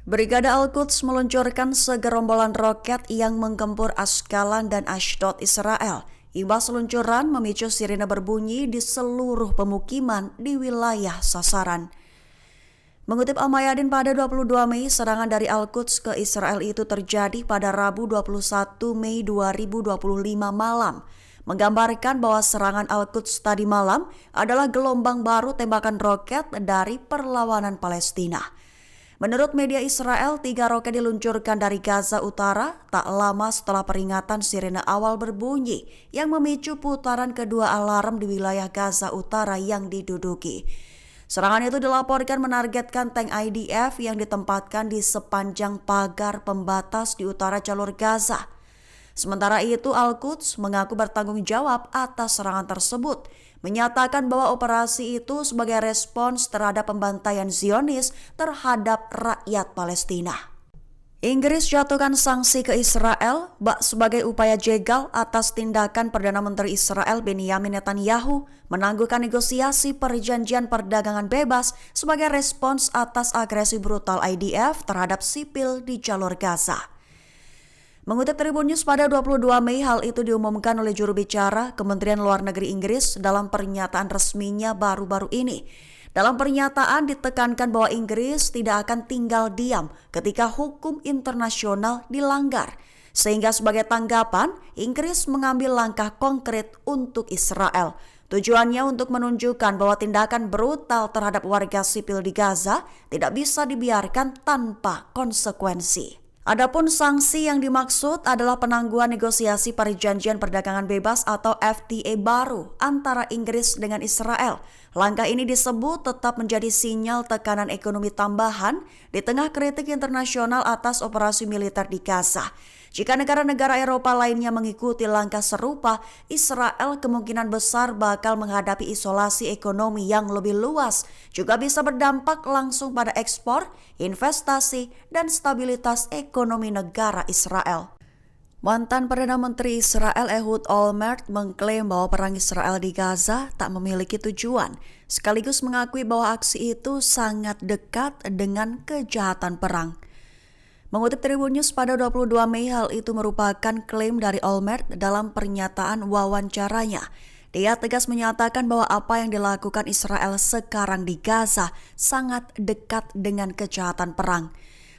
Brigade Al-Quds meluncurkan segerombolan roket yang menggempur Ashkelon dan Ashdod, Israel. Imbas seluncuran memicu sirine berbunyi di seluruh pemukiman di wilayah sasaran. Mengutip Al-Mayadin pada 22 Mei, serangan dari Al-Quds ke Israel itu terjadi pada Rabu 21 Mei 2025 malam. Menggambarkan bahwa serangan Al-Quds tadi malam adalah gelombang baru tembakan roket dari perlawanan Palestina. Menurut media Israel, 3 roket diluncurkan dari Gaza Utara tak lama setelah peringatan sirine awal berbunyi yang memicu putaran kedua alarm di wilayah Gaza Utara yang diduduki. Serangan itu dilaporkan menargetkan tank IDF yang ditempatkan di sepanjang pagar pembatas di utara jalur Gaza. Sementara itu, Al-Quds mengaku bertanggung jawab atas serangan tersebut, menyatakan bahwa operasi itu sebagai respons terhadap pembantaian Zionis terhadap rakyat Palestina. Inggris jatuhkan sanksi ke Israel sebagai upaya jegal atas tindakan Perdana Menteri Israel Benjamin Netanyahu menangguhkan negosiasi perjanjian perdagangan bebas sebagai respons atas agresi brutal IDF terhadap sipil di jalur Gaza. Mengutip Tribun News pada 22 Mei, hal itu diumumkan oleh juru bicara Kementerian Luar Negeri Inggris dalam pernyataan resminya baru-baru ini. Dalam pernyataan ditekankan bahwa Inggris tidak akan tinggal diam ketika hukum internasional dilanggar. Sehingga sebagai tanggapan, Inggris mengambil langkah konkret untuk Israel. Tujuannya untuk menunjukkan bahwa tindakan brutal terhadap warga sipil di Gaza tidak bisa dibiarkan tanpa konsekuensi. Adapun sanksi yang dimaksud adalah penangguhan negosiasi perjanjian perdagangan bebas atau FTA baru antara Inggris dengan Israel. Langkah ini disebut tetap menjadi sinyal tekanan ekonomi tambahan di tengah kritik internasional atas operasi militer di Gaza. Jika negara-negara Eropa lainnya mengikuti langkah serupa, Israel kemungkinan besar bakal menghadapi isolasi ekonomi yang lebih luas, juga bisa berdampak langsung pada ekspor, investasi, dan stabilitas ekonomi negara Israel. Mantan Perdana Menteri Israel Ehud Olmert mengklaim bahwa perang Israel di Gaza tak memiliki tujuan, sekaligus mengakui bahwa aksi itu sangat dekat dengan kejahatan perang. Mengutip Tribun News pada 22 Mei, hal itu merupakan klaim dari Olmert dalam pernyataan wawancaranya. Dia tegas menyatakan bahwa apa yang dilakukan Israel sekarang di Gaza sangat dekat dengan kejahatan perang.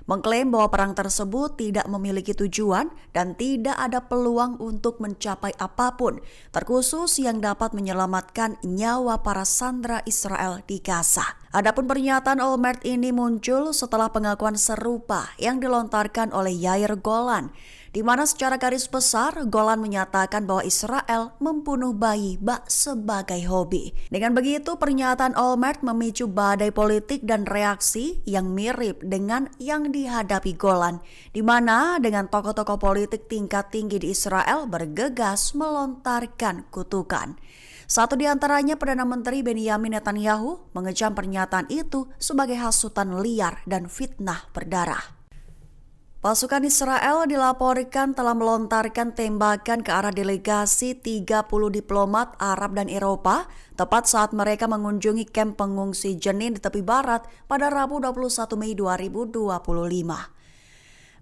Mengklaim bahwa perang tersebut tidak memiliki tujuan dan tidak ada peluang untuk mencapai apapun, terkhusus yang dapat menyelamatkan nyawa para sandera Israel di Gaza. Adapun pernyataan Olmert ini muncul setelah pengakuan serupa yang dilontarkan oleh Yair Golan, di mana secara garis besar Golan menyatakan bahwa Israel membunuh bayi sebagai hobi. Dengan begitu, pernyataan Olmert memicu badai politik dan reaksi yang mirip dengan yang dihadapi Golan, di mana dengan tokoh-tokoh politik tingkat tinggi di Israel bergegas melontarkan kutukan. Satu di antaranya Perdana Menteri Benjamin Netanyahu mengecam pernyataan itu sebagai hasutan liar dan fitnah berdarah. Pasukan Israel dilaporkan telah melontarkan tembakan ke arah delegasi 30 diplomat Arab dan Eropa tepat saat mereka mengunjungi kamp pengungsi Jenin di tepi barat pada Rabu 21 Mei 2025.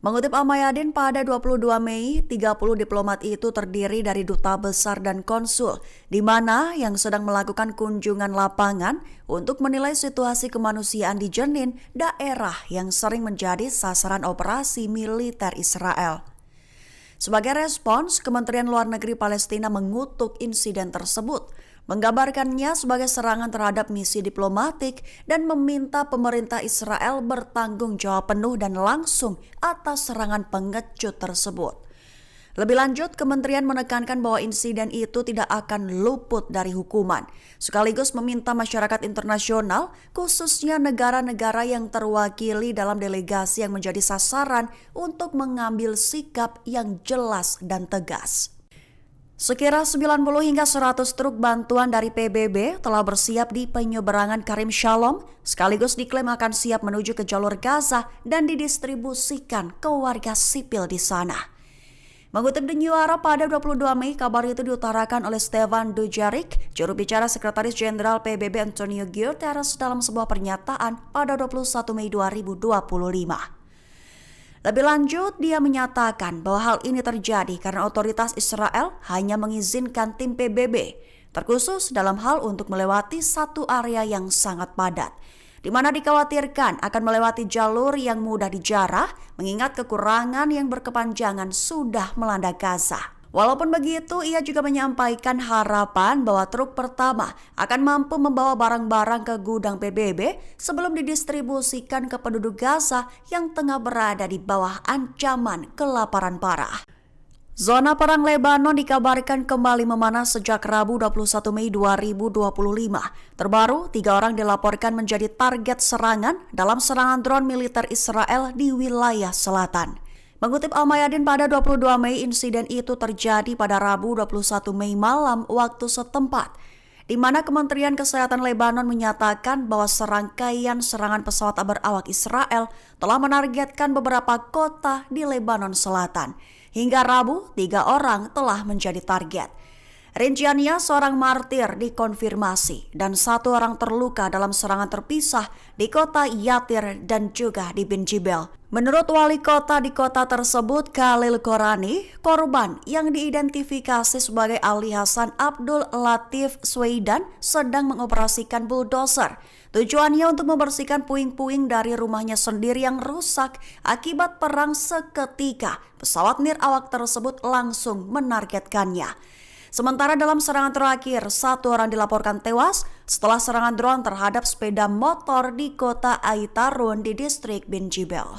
Mengutip Al-Mayadin pada 22 Mei, 30 diplomat itu terdiri dari duta besar dan konsul, di mana yang sedang melakukan kunjungan lapangan untuk menilai situasi kemanusiaan di Jenin, daerah yang sering menjadi sasaran operasi militer Israel. Sebagai respons, Kementerian Luar Negeri Palestina mengutuk insiden tersebut, menggambarkannya sebagai serangan terhadap misi diplomatik dan meminta pemerintah Israel bertanggung jawab penuh dan langsung atas serangan pengecut tersebut. Lebih lanjut, kementerian menekankan bahwa insiden itu tidak akan luput dari hukuman, sekaligus meminta masyarakat internasional, khususnya negara-negara yang terwakili dalam delegasi yang menjadi sasaran untuk mengambil sikap yang jelas dan tegas. Sekira 90 hingga 100 truk bantuan dari PBB telah bersiap di penyeberangan Karim Shalom, sekaligus diklaim akan siap menuju ke jalur Gaza dan didistribusikan ke warga sipil di sana. Mengutip The New Arab pada 22 Mei, kabar itu diutarakan oleh Stefan Dujarric, juru bicara Sekretaris Jenderal PBB Antonio Guterres dalam sebuah pernyataan pada 21 Mei 2025. Lebih lanjut, dia menyatakan bahwa hal ini terjadi karena otoritas Israel hanya mengizinkan tim PBB, terkhusus dalam hal untuk melewati satu area yang sangat padat, di mana dikhawatirkan akan melewati jalur yang mudah dijarah mengingat kekurangan yang berkepanjangan sudah melanda Gaza. Walaupun begitu, ia juga menyampaikan harapan bahwa truk pertama akan mampu membawa barang-barang ke gudang PBB sebelum didistribusikan ke penduduk Gaza yang tengah berada di bawah ancaman kelaparan parah. Zona perang Lebanon dikabarkan kembali memanas sejak Rabu 21 Mei 2025. Terbaru, 3 orang dilaporkan menjadi target serangan dalam serangan drone militer Israel di wilayah selatan. Mengutip Al Mayadin pada 22 Mei, insiden itu terjadi pada Rabu 21 Mei malam waktu setempat, di mana Kementerian Kesehatan Lebanon menyatakan bahwa serangkaian serangan pesawat berawak Israel telah menargetkan beberapa kota di Lebanon Selatan. Hingga Rabu, 3 orang telah menjadi target. Rinciannya, seorang martir dikonfirmasi dan 1 orang terluka dalam serangan terpisah di kota Yatir dan juga di Bin Jibel. Menurut wali kota di kota tersebut, Khalil Korani, korban yang diidentifikasi sebagai Ali Hasan Abdul Latif Sweidan sedang mengoperasikan bulldozer. Tujuannya untuk membersihkan puing-puing dari rumahnya sendiri yang rusak akibat perang seketika. Pesawat nirawak tersebut langsung menargetkannya. Sementara dalam serangan terakhir, 1 orang dilaporkan tewas setelah serangan drone terhadap sepeda motor di kota Aitarun di distrik Bin Jibel.